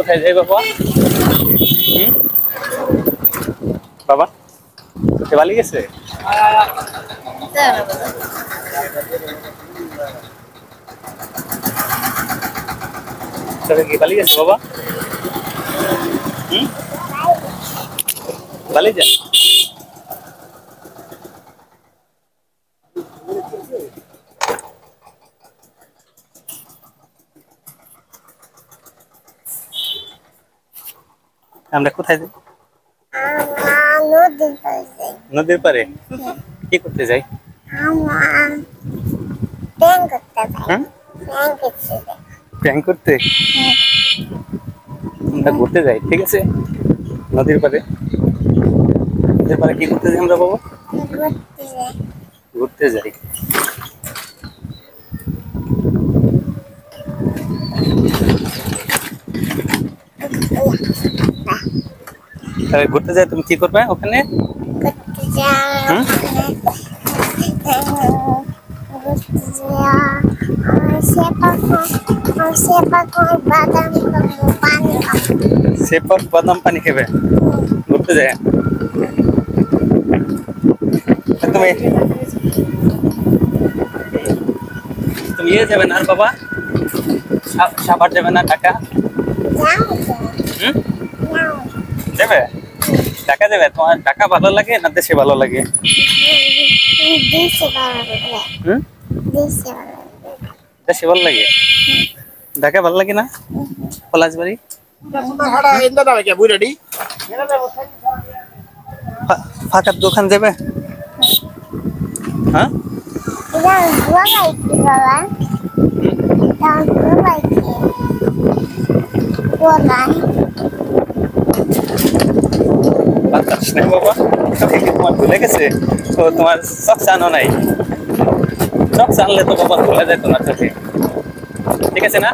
কোথায় যাই বাবা? বাবা কোথায় বালি গেছে? কি বালি গেছে বাবা? বালি যা আমরা কোথায় যাই? নদীর পারে কি করতে যাই? প্র্যাঙ্ক করতে আমরা ঘুরতে যাই, ঠিক আছে? নদীর পারে কি করতে যাই আমরা বাবা? ঘুরতে যাই। ঘুরতে যাই, তুমি কি করবে ওখানে? সেপাক বাদাম পানি খাবে ঘুরতে যায়। তুমি তুমি ইয়ে যাবে না বাবা? সাভার যাবে না? ঢাকা যাবে? ঢাকা যাবে? তোমার ঢাকা ভালো লাগে না দেশে ভালো লাগে? দেশে ভালো লাগে। ঢাকা ভালো লাগে না? পলাশবাড়ি ফাঁকার দোকান যাবে? হ্যাঁ বাবা, তোমার ভুলে গেছে তো? তোমার সক্স আনো নাই? সক্স আনলে তো বাবা ভুলে যায় তোমার চোখে, ঠিক আছে না?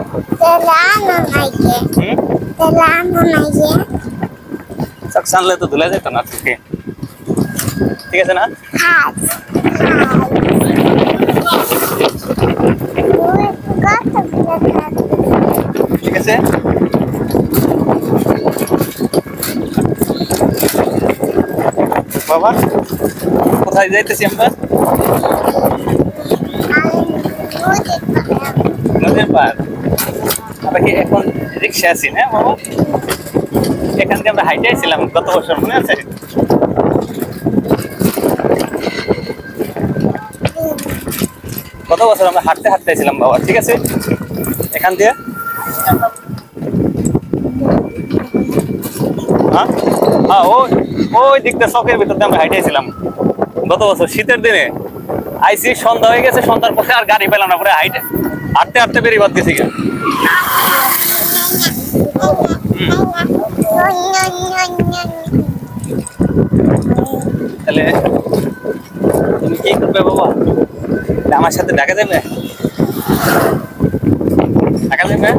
সক্স আনলে তো ধুলে যেত না চোখে, ঠিক আছে না? ঠিক আছে। বাবা কোথায় যাইতেছি আমরা? নদীর পার। আমরা কি এখন রিক্সা আছি না বাবা? এখান থেকে আমরা হাইটে আসছিলাম গত বছর, মনে আছে? গত বছর আমরা হাঁটতে হাঁটতে আসছিলাম বাবা, ঠিক আছে? এখান দিয়ে ওই দিকটা চকের ভিতর দিয়ে আমরা হাইটেছিলাম গত বছর শীতের দিনে। আইসি সন্ধ্যা হয়ে গেছে, সন্ধ্যার পথে আর গাড়ি পেলাম না, পরে হাঁটতে হাঁটতে বেরিয়ে বাদ গেছি। তাহলে তুমি কি করবে বাবা? আমার সাথে ঢাকা যাবে? ঢাকা যাবে?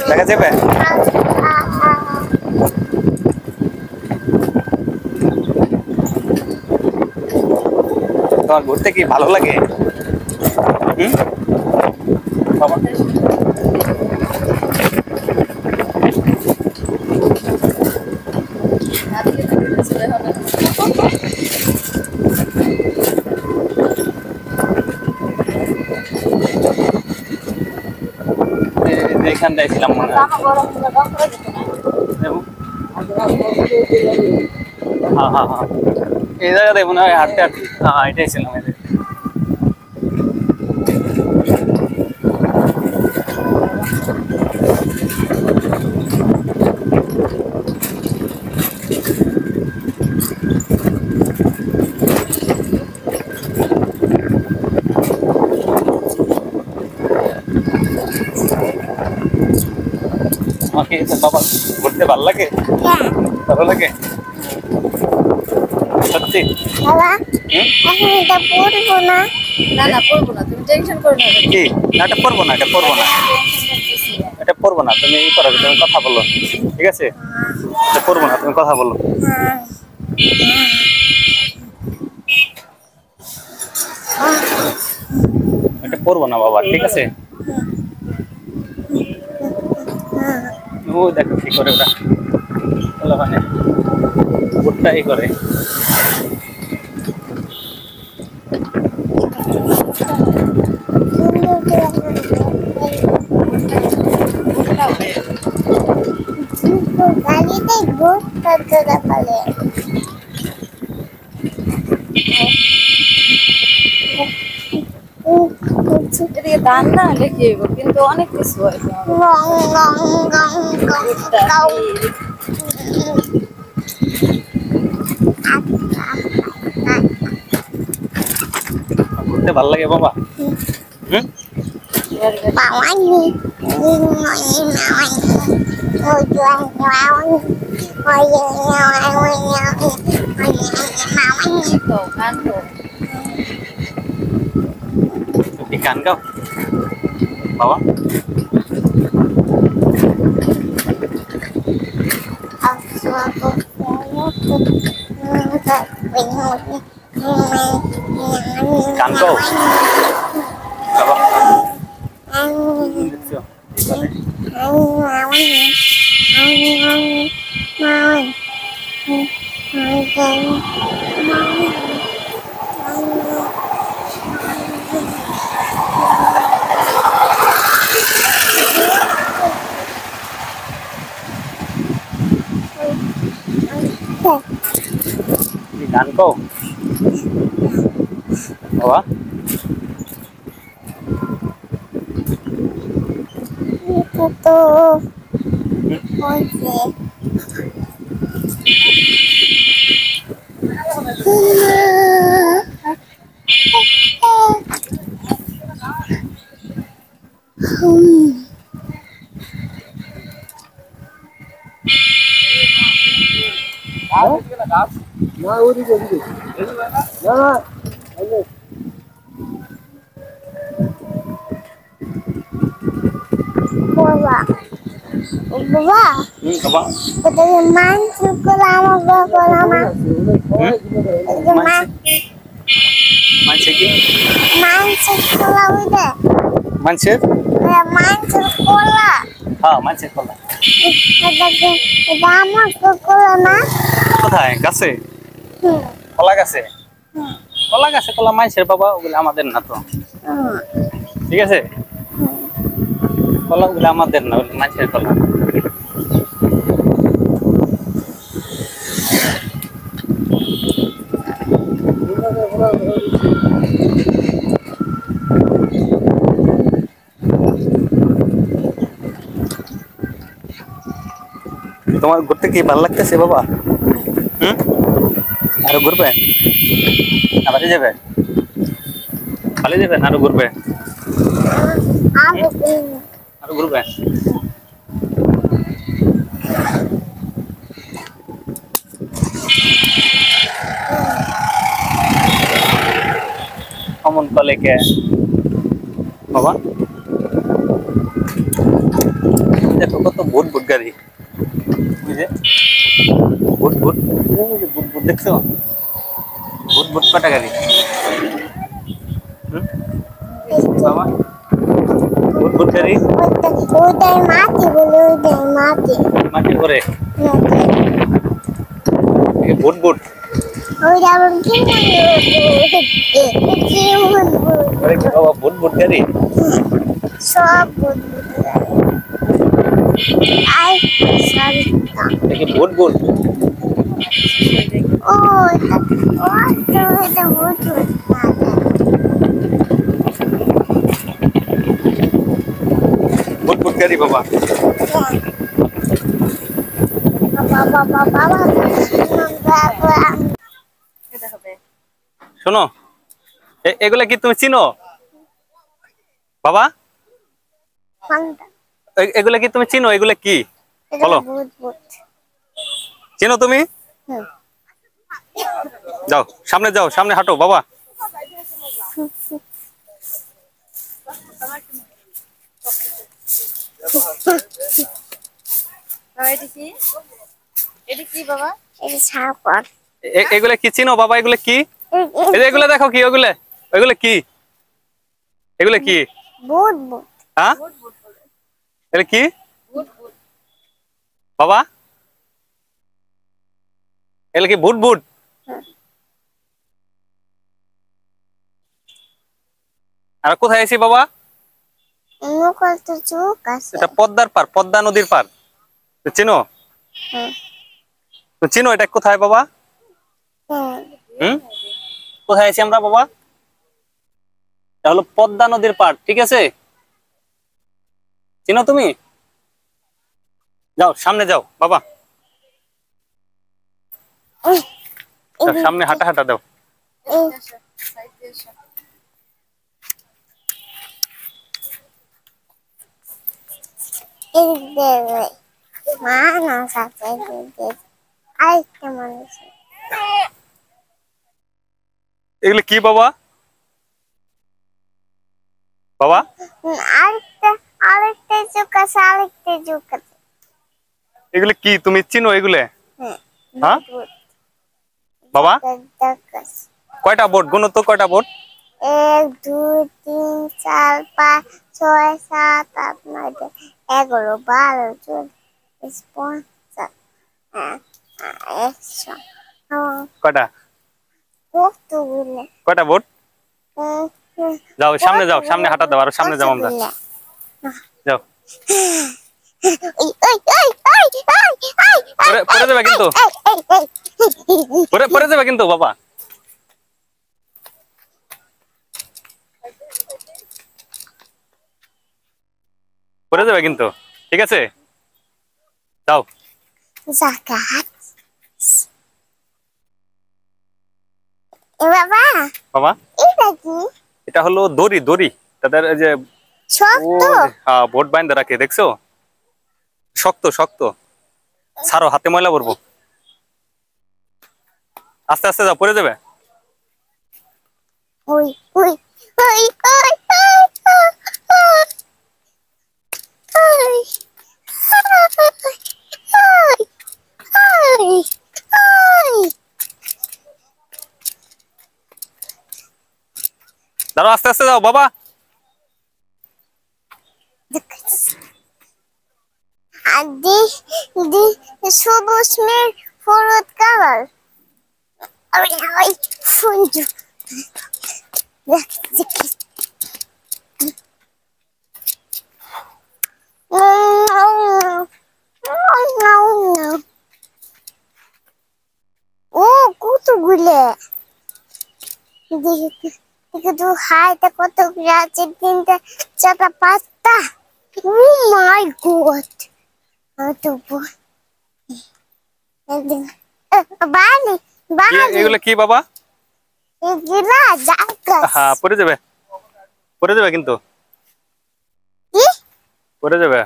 দেখা যাবে? তোমার ঘুরতে কি ভালো লাগে? এখানটায় ছিলাম মনে হয়। হ্যাঁ এই জায়গাটাই মনে হয় হাঁটতে হাঁটতে। হ্যাঁ এটাই ছিলাম। আমাকে বাবা ঘুরতে ভালো লাগে? ভালো লাগে সত্যি? পড়বো না। তুমি টেনশন করো না। কি না, এটা পড়বো না, এটা পড়বো না, এটা পড়বো না। তুমি ই করো, তুমি কথা বলো, ঠিক আছে? এটা পড়বো না, তুমি কথা বলো। করবো না বাবা, ঠিক আছে? ও দেখো কি করে ওরা, মানে ভুট্টাই করে। গাড়িতে ভুট্টা তোরা পালে এদিকে ধান না লেখে কিন্তু অনেক কিছু হয় ঘুরতে ভালো লাগে বাবা। হুম, তো গান তো তুমি গান গাও বাবা? গান গাও বাবা? দেখছো কি করে? তুমি গান গাও বাবা? তো বাবা বাবা বাবা এটা মাংস করলাম করলাম মানছে কি? মাংস করলাম এটা মানুষের? মাংস করলা হ্যাঁ মানুষের কলা। এটা আমার করলা না কোথায়? গাছে? কলা গাছে? কলা গাছে কলা মানুষের বাবা, ওগুলো আমাদের না তো, ঠিক আছে? কলা ওগুলো আমাদের না, ওগুলো মানুষের কলা। তোমার ঘুরতে কি ভালো লাগতেছে বাবা? হুম, আরো ঘুরবে? বাড়ি যাবে? বাড়ি যাবেন আরো ঘুরবে? আরো ঘুরবে? অমন কলে কে বাবা? দেখো কত ভূত ভূত গাড়ি, বুঝে ভূত ভূত ভূত ভূত দেখছো? ভূত ভূত কটা গাড়ি? হুম বাবা, ভূত ভূত গাড়ি ওটাই মাটি বলে ওটাই মাটি মাটি করে ভূত ভূত ওইটা আবার কি করে কি বাবা? ভূত ভূত গাড়ি সব আই সরি দেখি ভূত ভূত। ও এটা এটা বহুত ভূত ভূত গাড়ি বাবা। বাবা বাবা বাবা এটা হবে শোনো, এগুলা কি তুমি চিনো বাবা? ফান্টা এগুলা কি তুমি চিনো? এগুলা কি বলো? বহুত বহুত চিনো তুমি? যাও সামনে, যাও সামনে হাঁটো বাবা। এটা কি? এটা কি বাবা? এটা ছাপর এগুলা কি চিনো বাবা? এগুলা কি? এই যে এগুলা দেখো কি? ওগুলা ওইগুলা কি? এগুলো কি? বুট বুট। হ্যাঁ, এগুলো কি বাবা? এগুলো কি বুট বুট? আর কোথায় আছি বাবা? মুখে তো চোখ আছে। এটা পদ্মার পার, পদ্মা নদীর পার। তো চিনো? হুম তো চিনো এটা কোথায় বাবা? হুম হুম, কোথায় আছি আমরা বাবা? এটা হলো পদ্মা নদীর পার, ঠিক আছে? চিনো তুমি? যাও সামনে যাও বাবা, ওই যাও, সামনে হাঁটা হাঁটা দাও। এই এদিক দিয়ে যাই। মানুষ আছে এদিক দিয়ে। আরেকটা মানুষ আছে। এগুলো কি বাবা? বাবা আরেকটা আরেকটা চোখ আছে, আরেকটা চোখ আছে। এগুলো কি তুমি চিনো এগুলো? হ্যাঁ হ্যাঁ বুট বুট। বাবা, দাগ আছে। কয়টা বোট গুনো তো, কয়টা বোট? 1 2 3 4 5 6 7 8 9 10 11 12 14 15 100 কয়টা? কতগুলো? কয়টা বোট? উম, উম, যাও সামনে যাও, সামনে কতগুলো? হাঁটা দাও, আরো সামনে যাও আমরা। কতগুলো? যাও, ওই, ওই, ওই, ওই, ওই, ওই, পরে পরে যাবে কিন্তু, ওই, ওই, ওই, ওই। পরে পরে যাবে কিন্তু বাবা। পরে যাবে কিন্তু, ঠিক আছে? যাও জাকাত। এ বাবা, বাবা। এটা কি? এটা হলো দড়ি, দড়ি তাদের এই যে, ও শক্ত? হ্যাঁ, বোট বাইন্ধে রাখে, দেখছো? শক্ত শক্ত। ছাড়ো, হাতে ময়লা পড়বো। আস্তে আস্তে যাও, পরে যাবে। ওই, ওই, ওই, ওই, ওই, ওই, ওই, ওই, ওই, ওই। দাঁড়াও, আস্তে আস্তে যাও বাবা। আর দি সবুজ মেঘ হলুদ কালার। ওই ওই সুন্দর। ও কতগুলো দেখি, দেখি তো হাইটা কতগুলো আছে, 3টা 4টা 5টা। ও মাই গড, তো বালি বালি এগুলো কি বাবা? এগুলা জাগাস। হ্যাঁ, পরে যাবে, পরে যাবে কিন্তু, কি পরে যাবে।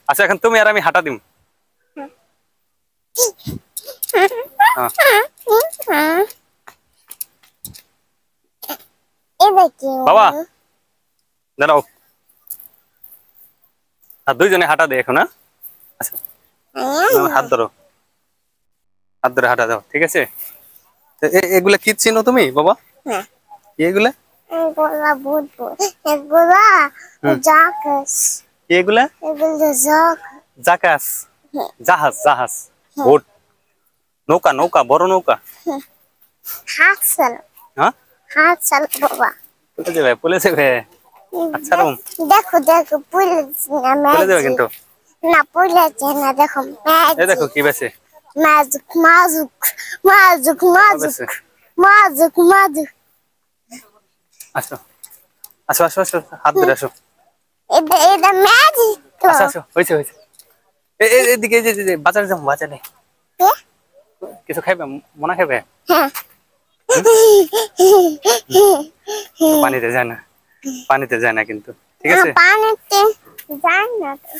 আচ্ছা, এখন তুমি আর আমি হাঁটা দিম। হ্যাঁ, এটা কি বাবা দাঁড়াও, আর দুইজনে হাঁটা দে এখন। হ্যাঁ, আচ্ছা, আমার হাত ধরো, হাত ধরে হাঁটা দাও, ঠিক আছে? তো এগুলা কি চিনো তুমি বাবা? হ্যাঁ কি এগুলা? এগুলা বুঝবো, এগুলা হুম, জাগাস, কি এগুলা? এগুলো জাগ। জাকাস, জাহাজ জাহাজ, বোট, নৌকা নৌকা, বড় নৌকা। হাত চালো, হ্যাঁ, হাত চালো বাবা। পলে যাবে, পলে যাবে। আচ্ছা রুম, দেখো দেখো পুলেছে না পলে যাবে ম্যাজিক, কিন্তু। না পুলেছে না, দেখো এই দেখো ম্যাজিক, কি বেছে, ম্যাজিক ম্যাজিক ম্যাজিক ম্যাজিক বেছে। Magic magic. আসো আসো আসো আসো, হাত ধরে আসো। এটা এটা ম্যাজিক তো। আসো আসো, হয়েছে হয়েছে। এদিকে, এই যে বাজারে যাবো, বাজারে এ? কিছু খাইবে, মনে খাইবে? হ্যাঁ। হুম? পানিতে যায় না, পানিতে যায় না কিন্তু, ঠিক আছে? পানিতে যায় না তো,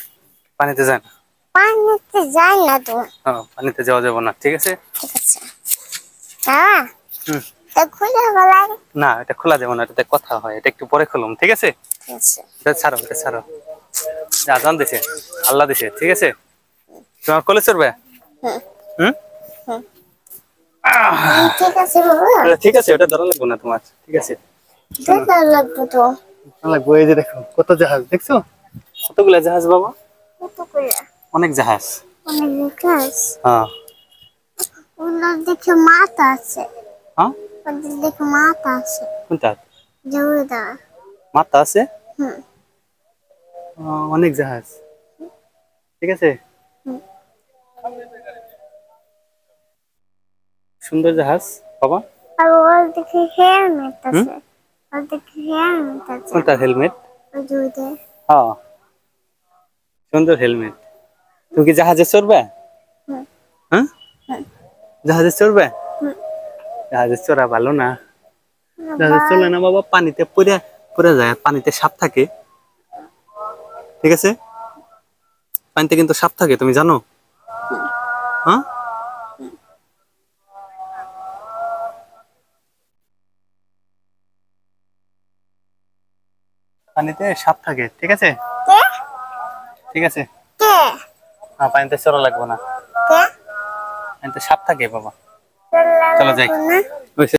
পানিতে যায় না। পানিতে যায় না তো। হ্যাঁ, পানিতে যাওয়া যাবে না, ঠিক আছে? ঠিক আছে হ্যাঁ, হুম, তো খুলে বলাই। না এটা খোলা যাবে না, এটাতে কথা হয়, এটা একটু পরে খুলুম, ঠিক আছে? ঠিক আছে। এটা ছাড়ো, এটা ছাড়ো। যা, জান দিছে, আল্লাহ দিছে, ঠিক আছে? তোমার কলেজ চড়বে? হুম হুম, হুম ঠিক আছে বাবা, ঠিক আছে, ওটা ধরা লাগবে না তোমার, ঠিক আছে। দেখা লাগবে তো। লাগবে, এই যে দেখো কত জাহাজ দেখছো, কতগুলা জাহাজ বাবা, কত করে? অনেক জাহাজ। অনেক গাছ। হ্যাঁ ওনার দেখে মাথা আছে, হ্যাঁ, ওদের দেখে মাথা আছে। কোনটা জমিদার। মাথা আছে? হুম। অনেক জাহাজ, ঠিক আছে। হুম। সুন্দর জাহাজ বাবা। আর ওর দেখে হেলমেট হুম, আছে, ওর দেখে হেলমেট আছে। কোনটা হেলমেট? ওই দুইটা। হ্যাঁ, সুন্দর হেলমেট। তুমি কি জাহাজে চড়বে? হুম। হ্যাঁ, হুম। জাহাজে চড়বে? হুম। জাহাজে চড়া ভালো না, জাহাজে আবার চলে না বাবা, পানিতে পড়ে পড়ে যায়, পানিতে সাপ থাকে, ঠিক আছে। পানিতে কিন্তু সাপ থাকে, তুমি জানো? হ্যাঁ, পানিতে সাপ থাকে, ঠিক আছে, কে? ঠিক আছে। কে? হ্যাঁ, পানিতে চড়া লাগবে না, কে? পানিতে সাপ থাকে বাবা। চলে চলো যাই। লাগবে না? ওই